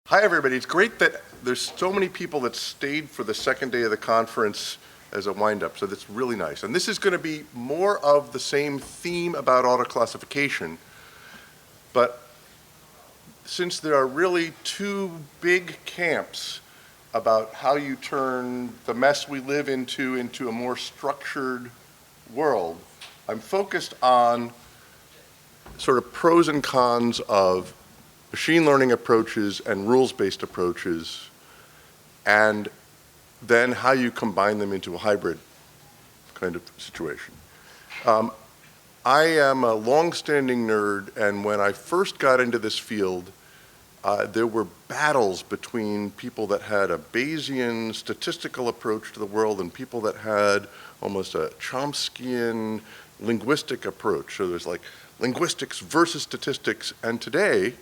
Hi, everybody. It's great that there's so many people that stayed for the second day of the conference as a wind-up, so that's really nice. And this is going to be more of the same theme about auto classification, but since there are really two big camps about how you turn the mess we live into a more structured world, I'm focused on sort of pros and cons of machine learning approaches and rules-based approaches, and then how you combine them into a hybrid kind of situation. I am a long-standing nerd, and when I first got into this field, there were battles between people that had a Bayesian statistical approach to the world and people that had almost a Chomskyan linguistic approach. So there's like linguistics versus statistics, and today,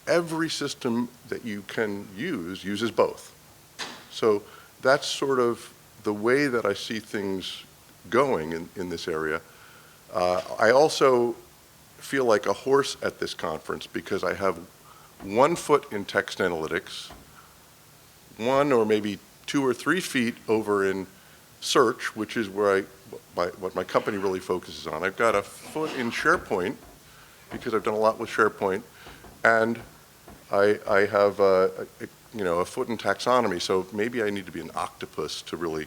every system that you can use uses both. So that's sort of the way that I see things going in this area. I also feel like a horse at this conference because I have 1 foot in text analytics, 1 or maybe 2 or 3 feet over in search, which is where what my company really focuses on. I've got a foot in SharePoint because I've done a lot with SharePoint, and I have a foot in taxonomy, so maybe I need to be an octopus to really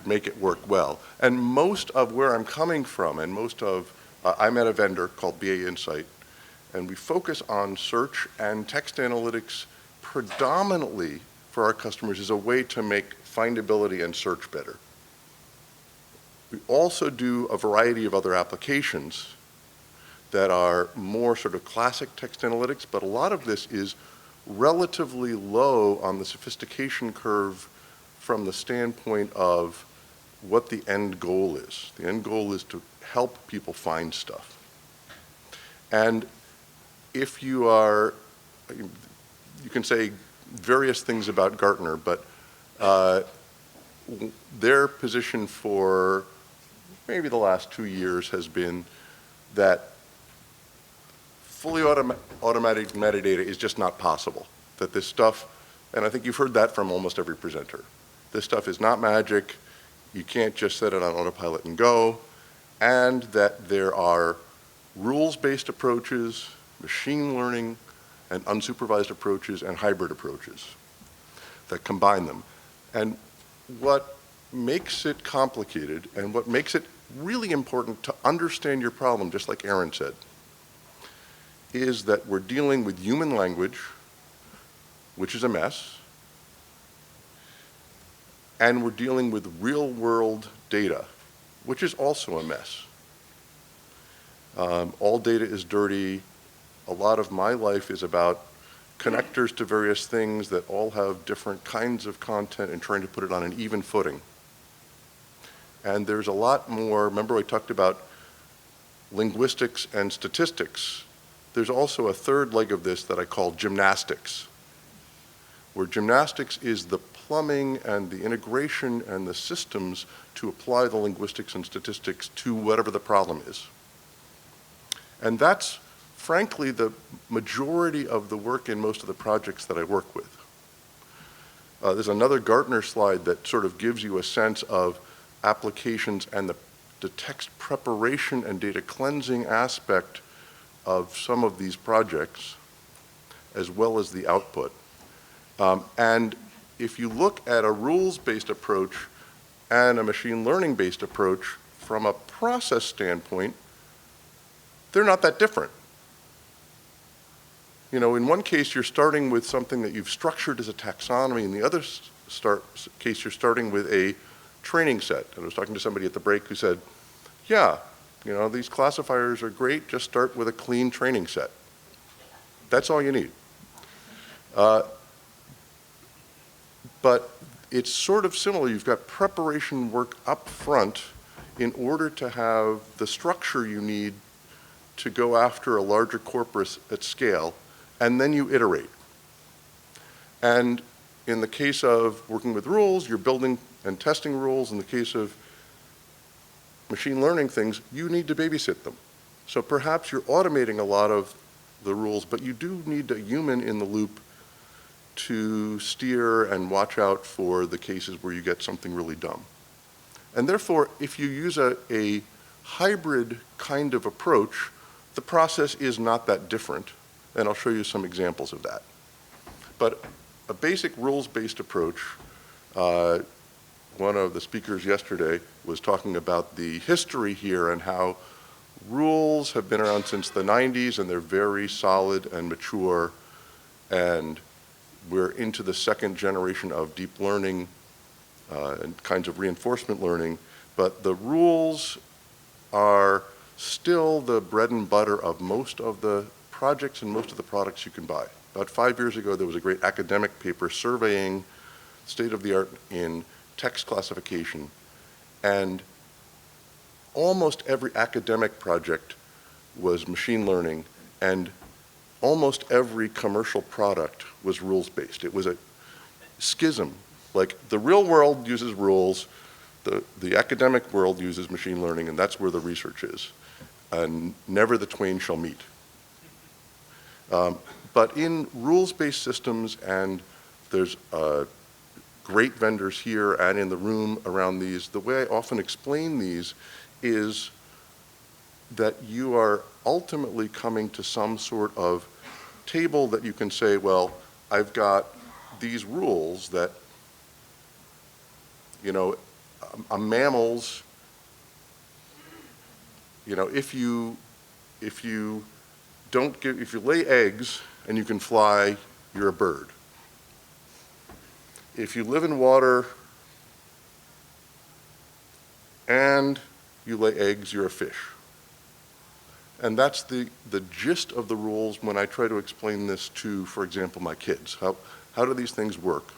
make it work well. And most of where I'm coming from, and I'm at a vendor called BA Insight, and we focus on search and text analytics predominantly for our customers as a way to make findability and search better. We also do a variety of other applications that are more sort of classic text analytics, but a lot of this is relatively low on the sophistication curve from the standpoint of what the end goal is. The end goal is to help people find stuff. And if you can say various things about Gartner, but their position for maybe the last 2 years has been that fully automatic metadata is just not possible. That this stuff, and I think you've heard that from almost every presenter, this stuff is not magic, you can't just set it on autopilot and go, and that there are rules-based approaches, machine learning, and unsupervised approaches, and hybrid approaches that combine them. And what makes it complicated, and what makes it really important to understand your problem, just like Aaron said, is that we're dealing with human language, which is a mess, and we're dealing with real-world data, which is also a mess. All data is dirty. A lot of my life is about connectors to various things that all have different kinds of content and trying to put it on an even footing. And there's a lot more. Remember I talked about linguistics and statistics. There's also a third leg of this that I call gymnastics, where gymnastics is the plumbing and the integration and the systems to apply the linguistics and statistics to whatever the problem is. And that's, frankly, the majority of the work in most of the projects that I work with. There's another Gartner slide that sort of gives you a sense of applications and the text preparation and data cleansing aspect of some of these projects, as well as the output. And if you look at a rules-based approach and a machine learning-based approach from a process standpoint, they're not that different. You know, in one case, you're starting with something that you've structured as a taxonomy. In the other case, you're starting with a training set. And I was talking to somebody at the break who said, yeah, you know, these classifiers are great, just start with a clean training set. That's all you need. But it's sort of similar. You've got preparation work up front in order to have the structure you need to go after a larger corpus at scale, and then you iterate. And in the case of working with rules, you're building and testing rules. In the case of machine learning things, you need to babysit them. So perhaps you're automating a lot of the rules, but you do need a human in the loop to steer and watch out for the cases where you get something really dumb. And therefore, if you use a hybrid kind of approach, the process is not that different, and I'll show you some examples of that. But a basic rules-based approach, one of the speakers yesterday was talking about the history here and how rules have been around since the 90s, and they're very solid and mature, and we're into the second generation of deep learning and kinds of reinforcement learning, but the rules are still the bread and butter of most of the projects and most of the products you can buy. About 5 years ago, there was a great academic paper surveying state of the art in text classification, and almost every academic project was machine learning, and almost every commercial product was rules-based. It was a schism. Like, the real world uses rules, the academic world uses machine learning, and that's where the research is. And never the twain shall meet. But in rules-based systems, and there's great vendors here and in the room around these, the way I often explain these is that you are ultimately coming to some sort of table that you can say, well, I've got these rules that, you know, mammals, you know, if you lay eggs and you can fly, you're a bird. If you live in water and you lay eggs, you're a fish. And that's the gist of the rules when I try to explain this to, for example, my kids. How do these things work?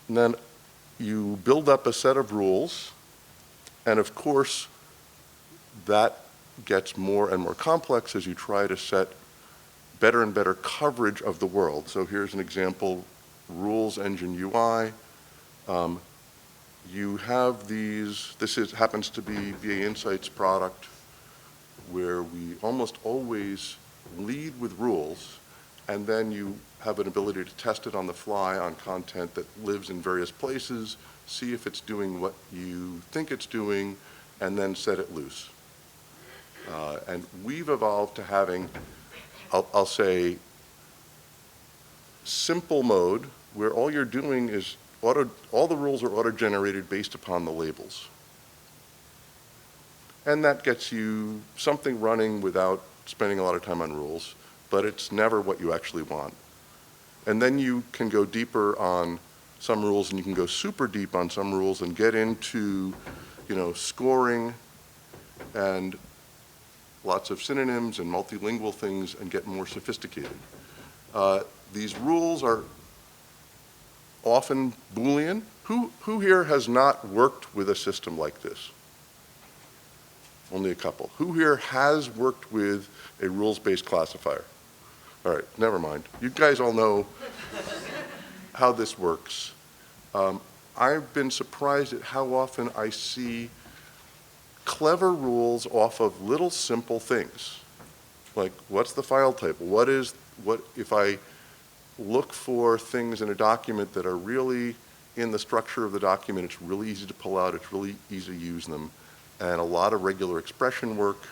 And then you build up a set of rules, and of course, that gets more and more complex as you try to set better and better coverage of the world. So here's an example, rules engine UI. You have these, happens to be VA Insight's product, where we almost always lead with rules, and then you have an ability to test it on the fly on content that lives in various places, see if it's doing what you think it's doing, and then set it loose. And we've evolved to having, I'll say, simple mode, where all you're doing is all the rules are auto-generated based upon the labels. And that gets you something running without spending a lot of time on rules, but it's never what you actually want. And then you can go deeper on some rules, and you can go super deep on some rules and get into, you know, scoring and lots of synonyms and multilingual things and get more sophisticated. These rules are often Boolean. Who here has not worked with a system like this? Only a couple. Who here has worked with a rules-based classifier? All right, never mind. You guys all know how this works. I've been surprised at how often I see clever rules off of little simple things. Like, what's the file type? What if I look for things in a document that are really in the structure of the document, it's really easy to pull out, it's really easy to use them, and a lot of regular expression work,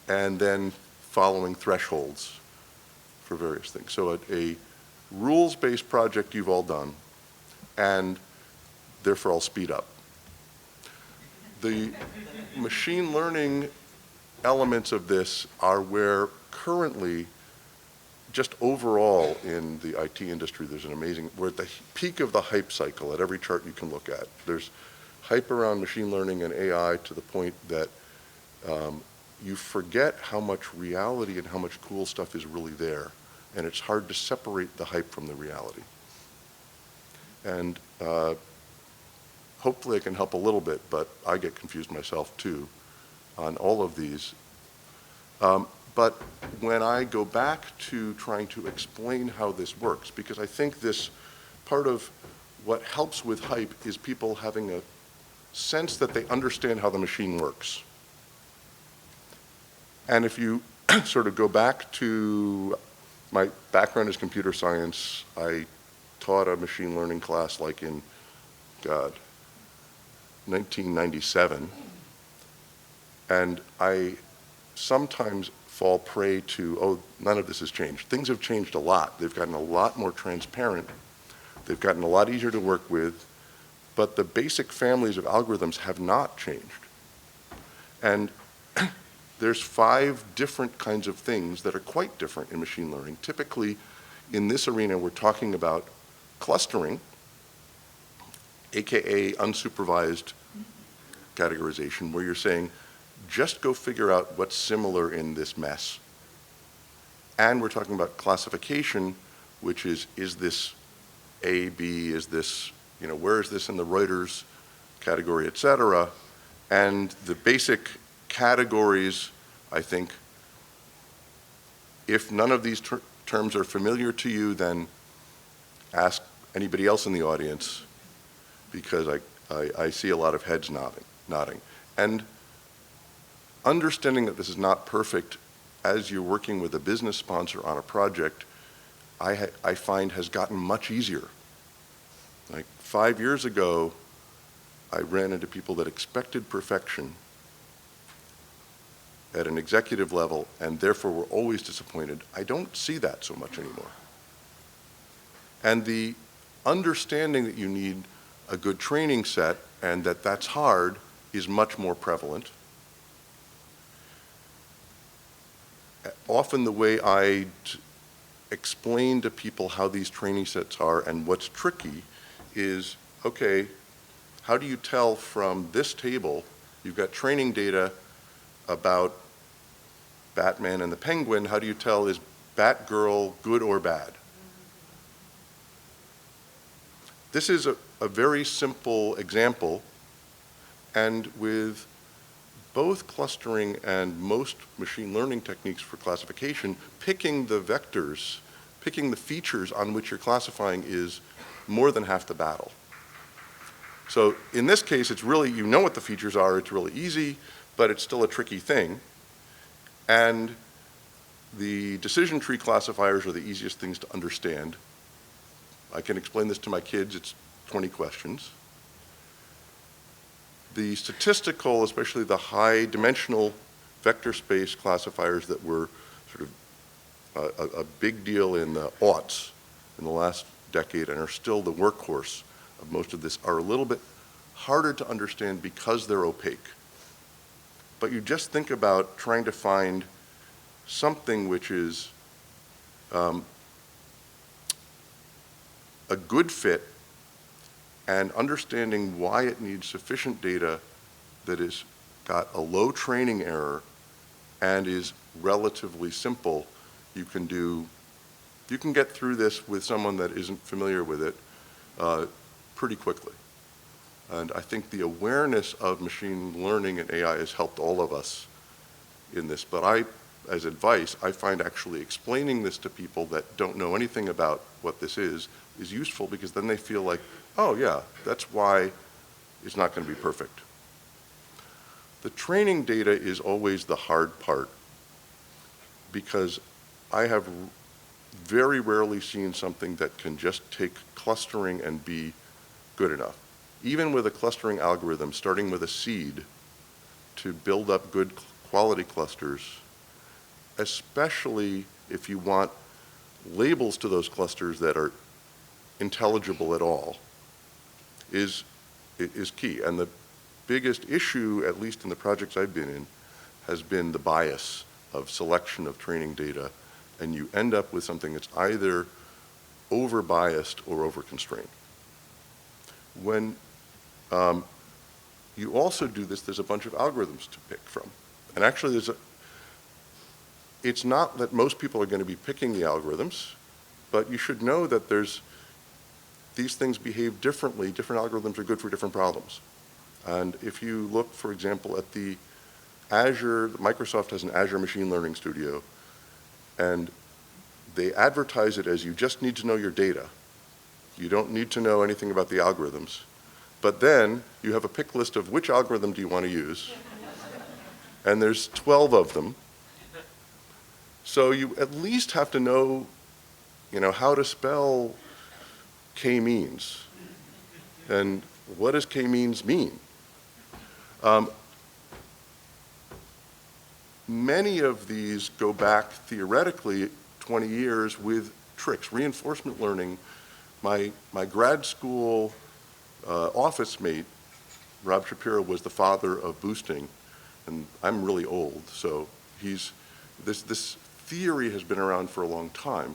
and then following thresholds for various things. So a rules-based project you've all done, and therefore I'll speed up. The machine learning elements of this are where currently, just overall in the IT industry, there's an amazing, we're at the peak of the hype cycle at every chart you can look at. There's hype around machine learning and AI to the point that you forget how much reality and how much cool stuff is really there. And it's hard to separate the hype from the reality. And hopefully I can help a little bit, but I get confused myself too on all of these. But when I go back to trying to explain how this works, because I think this part of what helps with hype is people having a sense that they understand how the machine works. And if you sort of go back to my background is computer science, I taught a machine learning class like in, God, 1997. And I sometimes fall prey to, oh, none of this has changed. Things have changed a lot. They've gotten a lot more transparent. They've gotten a lot easier to work with. But the basic families of algorithms have not changed. And there's 5 different kinds of things that are quite different in machine learning. Typically, in this arena, we're talking about clustering, AKA unsupervised categorization, where you're saying, just go figure out what's similar in this mess. And we're talking about classification, which is this A, B, is this, where is this in the Reuters category, et cetera. And the basic categories, I think, if none of these terms are familiar to you, then ask anybody else in the audience, because I see a lot of heads nodding. And understanding that this is not perfect as you're working with a business sponsor on a project, I find has gotten much easier. Like 5 years ago, I ran into people that expected perfection at an executive level and therefore were always disappointed. I don't see that so much anymore. And the understanding that you need a good training set and that that's hard is much more prevalent. Often the way I explain to people how these training sets are and what's tricky is, okay, how do you tell from this table, you've got training data about Batman and the Penguin, how do you tell is Batgirl good or bad? This is a very simple example, and with both clustering and most machine learning techniques for classification, picking the vectors, picking the features on which you're classifying is more than half the battle. So in this case, it's really, you know what the features are, it's really easy, but it's still a tricky thing. And the decision tree classifiers are the easiest things to understand. I can explain this to my kids, it's 20 questions. The statistical, especially the high dimensional vector space classifiers that were sort of a big deal in the aughts in the last decade and are still the workhorse of most of this, are a little bit harder to understand because they're opaque. But you just think about trying to find something which is a good fit and understanding why it needs sufficient data that has got a low training error and is relatively simple. You can get through this with someone that isn't familiar with it pretty quickly. And I think the awareness of machine learning and AI has helped all of us in this. But as advice, I find actually explaining this to people that don't know anything about what this is useful, because then they feel like, oh yeah, that's why it's not going to be perfect. The training data is always the hard part, because I have very rarely seen something that can just take clustering and be good enough. Even with a clustering algorithm, starting with a seed to build up good quality clusters, especially if you want labels to those clusters that are intelligible at all, is key. And the biggest issue, at least in the projects I've been in, has been the bias of selection of training data, and you end up with something that's either over-biased or over-constrained. When you also do this, there's a bunch of algorithms to pick from. And actually, it's not that most people are going to be picking the algorithms, but you should know that these things behave differently. Different algorithms are good for different problems. And if you look, for example, at the Azure, Microsoft has an Azure Machine Learning Studio, and they advertise it as you just need to know your data. You don't need to know anything about the algorithms. But then you have a pick list of which algorithm do you want to use, and there's 12 of them, So you at least have to know, how to spell k-means. And what does k-means mean? Many of these go back theoretically 20 years with tricks. Reinforcement learning, my grad school office mate, Rob Shapiro, was the father of boosting, and I'm really old, so this theory has been around for a long time,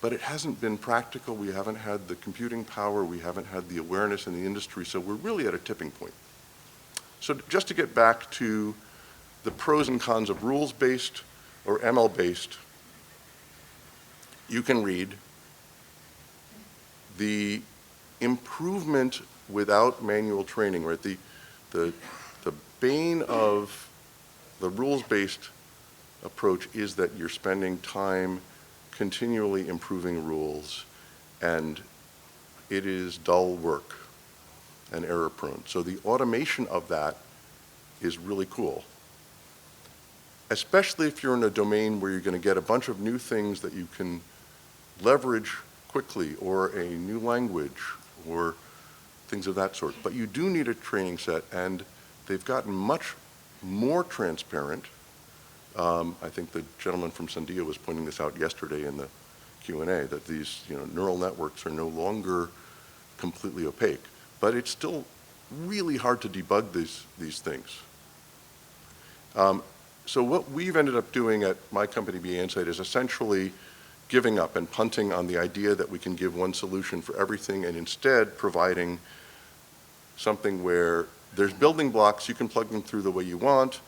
but it hasn't been practical. We haven't had the computing power, we haven't had the awareness in the industry, so we're really at a tipping point. So just to get back to the pros and cons of rules-based or ML-based, you can read the improvement without manual training, right? The bane of the rules-based approach is that you're spending time continually improving rules, and it is dull work and error-prone. So the automation of that is really cool, especially if you're in a domain where you're going to get a bunch of new things that you can leverage quickly, or a new language, or things of that sort. But you do need a training set, and they've gotten much more transparent. I think the gentleman from Sandia was pointing this out yesterday in the Q&A, that these neural networks are no longer completely opaque. But it's still really hard to debug these things. So what we've ended up doing at my company, BA Insight, is essentially giving up and punting on the idea that we can give one solution for everything, and instead providing something where there's building blocks, you can plug them through the way you want,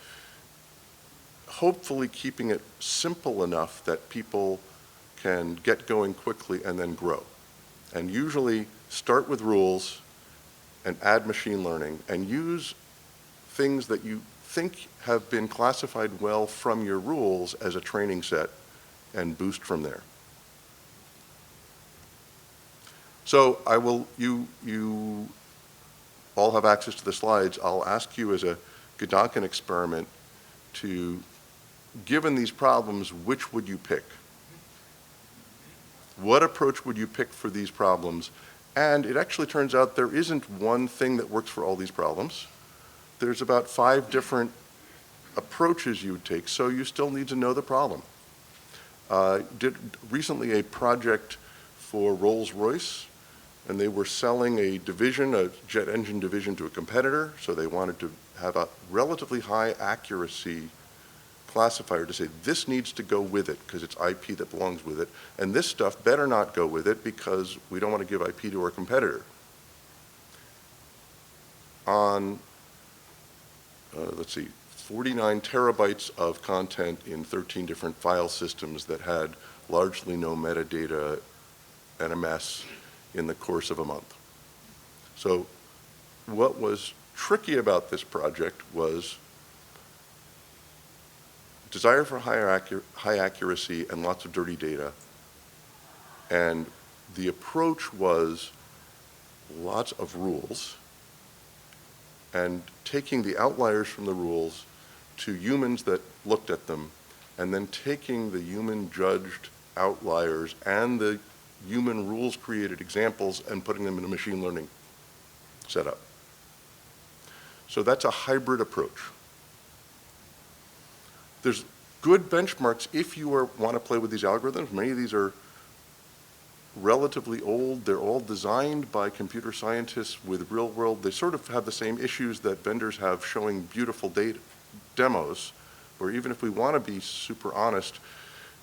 hopefully keeping it simple enough that people can get going quickly and then grow. And usually start with rules and add machine learning and use things that you think have been classified well from your rules as a training set and boost from there. So you all have access to the slides. I'll ask you as a Gedanken experiment to, given these problems, which would you pick? What approach would you pick for these problems? And it actually turns out there isn't one thing that works for all these problems. There's about 5 different approaches you would take, so you still need to know the problem. Did recently a project for Rolls-Royce, and they were selling a division, a jet engine division, to a competitor, so they wanted to have a relatively high accuracy classifier to say this needs to go with it because it's IP that belongs with it, and this stuff better not go with it because we don't want to give IP to our competitor. On, let's see, 49 terabytes of content in 13 different file systems that had largely no metadata and a mess in the course of a month. So what was tricky about this project was desire for high accuracy and lots of dirty data. And the approach was lots of rules and taking the outliers from the rules to humans that looked at them, and then taking the human judged outliers and the human rules created examples and putting them in a machine learning setup. So that's a hybrid approach. There's good benchmarks if you want to play with these algorithms. Many of these are relatively old. They're all designed by computer scientists with real world. They sort of have the same issues that vendors have showing beautiful data demos, where even if we want to be super honest,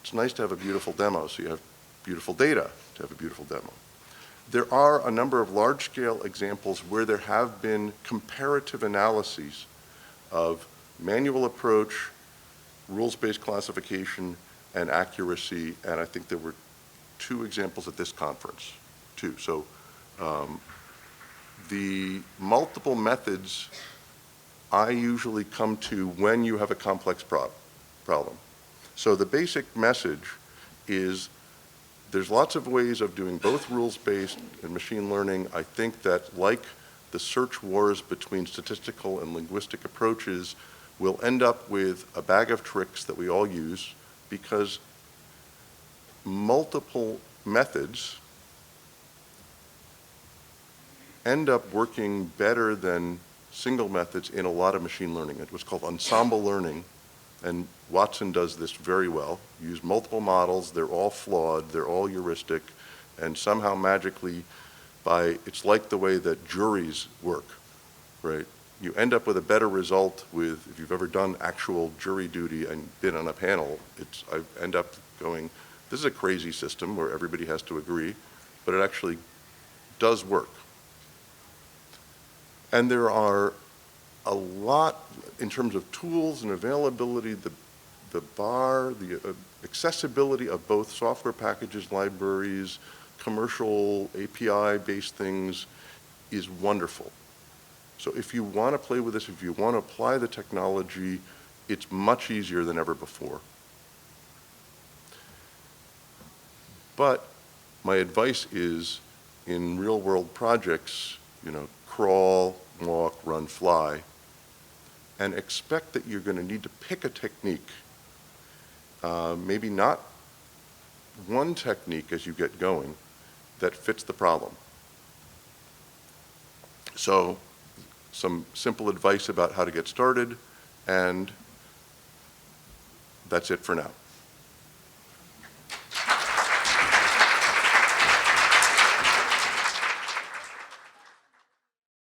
it's nice to have a beautiful demo, so you have beautiful data to have a beautiful demo. There are a number of large-scale examples where there have been comparative analyses of manual approach, rules-based classification, and accuracy, and I think there were 2 examples at this conference, too. So the multiple methods I usually come to when you have a complex problem. So the basic message is there's lots of ways of doing both rules-based and machine learning. I think that, like the search wars between statistical and linguistic approaches, we'll end up with a bag of tricks that we all use, because multiple methods end up working better than single methods in a lot of machine learning. It was called ensemble learning, and Watson does this very well. You use multiple models, they're all flawed, they're all heuristic, and somehow magically it's like the way that juries work, right? You end up with a better result with, if you've ever done actual jury duty and been on a panel, I end up going, this is a crazy system where everybody has to agree, but it actually does work. And there are a lot, in terms of tools and availability, the accessibility of both software packages, libraries, commercial API-based things is wonderful. So if you want to play with this, if you want to apply the technology, it's much easier than ever before. But my advice is, in real-world projects, crawl, walk, run, fly, and expect that you're going to need to pick a technique. Maybe not one technique as you get going that fits the problem. So some simple advice about how to get started, and that's it for now.